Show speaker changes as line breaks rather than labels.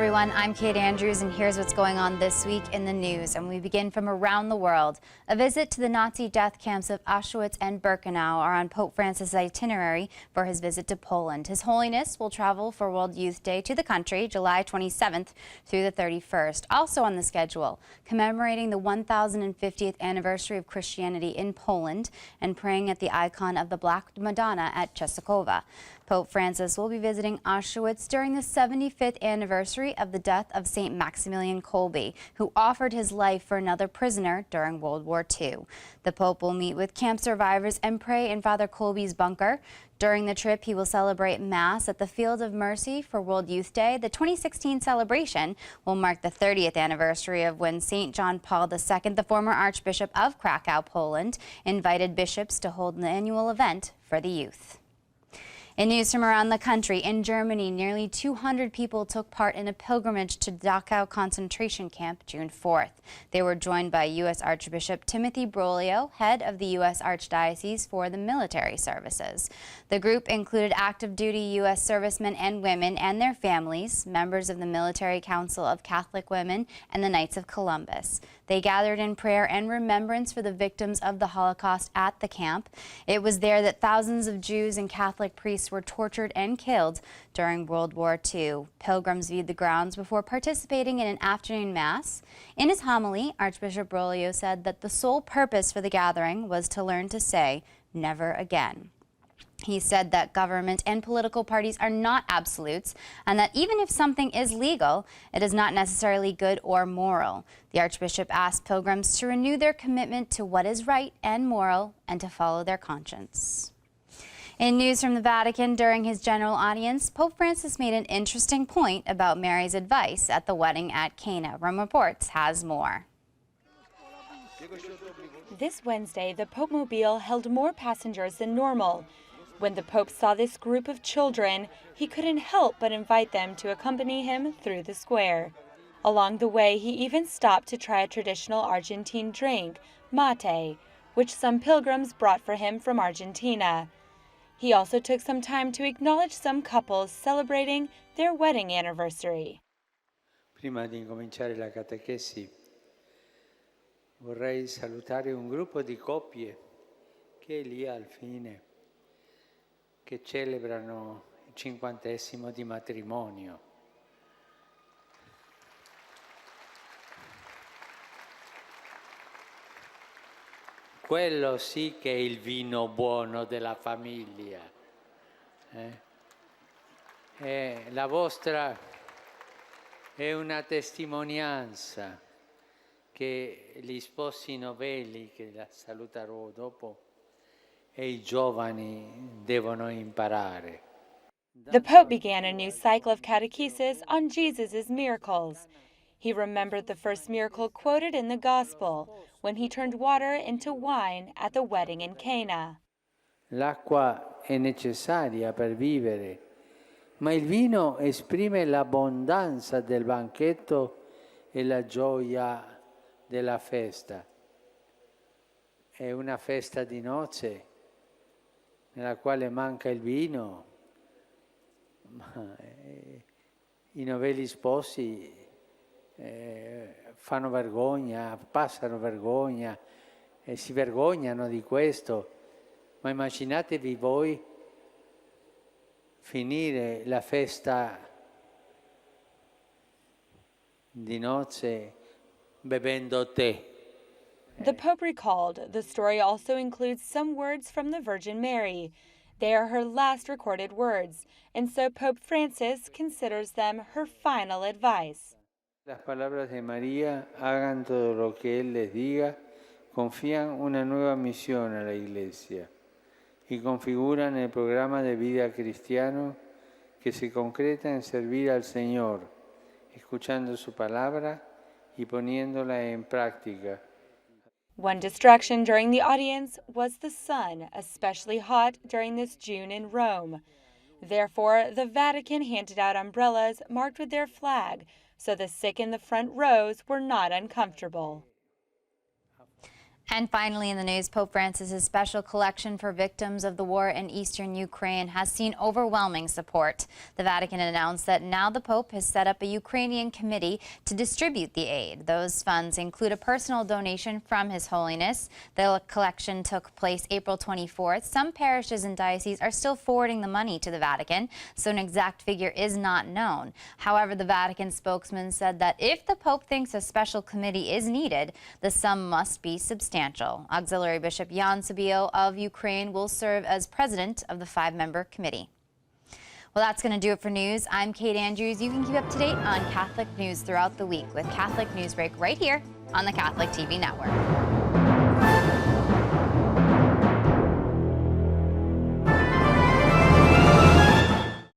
everyone, I'm Kate Andrews, and here's what's going on this week in the news. And we begin from around the world. A visit to the Nazi death camps of Auschwitz and Birkenau are on Pope Francis' itinerary for his visit to Poland. His Holiness will travel for World Youth Day to the country, July 27th through the 31st. Also on the schedule, commemorating the 1050th anniversary of Christianity in Poland and praying at the icon of the Black Madonna at Czestochowa. Pope Francis will be visiting Auschwitz during the 75th anniversary of the death of St. Maximilian Kolbe, who offered his life for another prisoner during World War II. The Pope will meet with camp survivors and pray in Father Kolbe's bunker. During the trip, he will celebrate Mass at the Field of Mercy for World Youth Day. The 2016 celebration will mark the 30th anniversary of when St. John Paul II, the former Archbishop of Krakow, Poland, invited bishops to hold an annual event for the youth. In news from around the country, in Germany, nearly 200 people took part in a pilgrimage to Dachau concentration camp June 4th. They were joined by U.S. Archbishop Timothy Broglio, head of the U.S. Archdiocese for the military services. The group included active duty U.S. servicemen and women and their families, members of the Military Council of Catholic Women, and the Knights of Columbus. They gathered in prayer and remembrance for the victims of the Holocaust at the camp. It was there that thousands of Jews and Catholic priests were tortured and killed during World War II. Pilgrims viewed the grounds before participating in an afternoon mass. In his homily, Archbishop Broglio said that the sole purpose for the gathering was to learn to say never again. He said that government and political parties are not absolutes, and that even if something is legal, it is not necessarily good or moral. The Archbishop asked pilgrims to renew their commitment to what is right and moral and to follow their conscience. In news from the Vatican, during his general audience, Pope Francis made an interesting point about Mary's advice at the wedding at Cana. Rome Reports has more.
This Wednesday, the Pope Mobile held more passengers than normal. When the Pope saw this group of children, he couldn't help but invite them to accompany him through the square. Along the way, he even stopped to try a traditional Argentine drink, mate, which some pilgrims brought for him from Argentina. He also took some time to acknowledge some couples celebrating their wedding anniversary.
Prima di incominciare la catechesi, vorrei salutare un gruppo di coppie che è lì al fine, che celebrano il 50° di matrimonio. Quello sì che è il vino buono della famiglia. La vostra è una testimonianza che gli sposi novelli, che la saluterò dopo, e i giovani devono imparare.
The Pope began a new cycle of catechesis on Jesus' miracles. He remembered the first miracle quoted in the Gospel, when he turned water into wine at the wedding in Cana.
L'acqua è necessaria per vivere, ma il vino esprime l'abbondanza del banchetto e la gioia della festa. È una festa di nozze nella quale manca il vino, ma i novelli sposi fanno vergogna, passano vergogna e si vergognano di questo, ma immaginatevi voi finire la festa di nozze bevendo tè.
The Pope recalled the story also includes some words from the Virgin Mary. They are her last recorded words, and so Pope Francis considers them her final advice.
Las palabras de María hagan todo lo que Él les diga, confían una nueva misión a la Iglesia y configuran el programa de vida cristiano que se concreta en servir al Señor, escuchando su palabra y poniéndola en práctica.
One distraction during the audience was the sun, especially hot during this June in Rome. Therefore, the Vatican handed out umbrellas marked with their flag, so the sick in the front rows were not uncomfortable.
And finally in the news, Pope Francis's special collection for victims of the war in eastern Ukraine has seen overwhelming support. The Vatican announced that now the Pope has set up a Ukrainian committee to distribute the aid. Those funds include a personal donation from His Holiness. The collection took place April 24th. Some parishes and dioceses are still forwarding the money to the Vatican, so an exact figure is not known. However, the Vatican spokesman said that if the Pope thinks a special committee is needed, the sum must be substantial. Auxiliary Bishop Jan Sabio of Ukraine will serve as president of the 5-member committee. Well, that's going to do it for news. I'm Kate Andrews. You can keep up to date on Catholic news throughout the week with Catholic Newsbreak right here on the Catholic TV Network.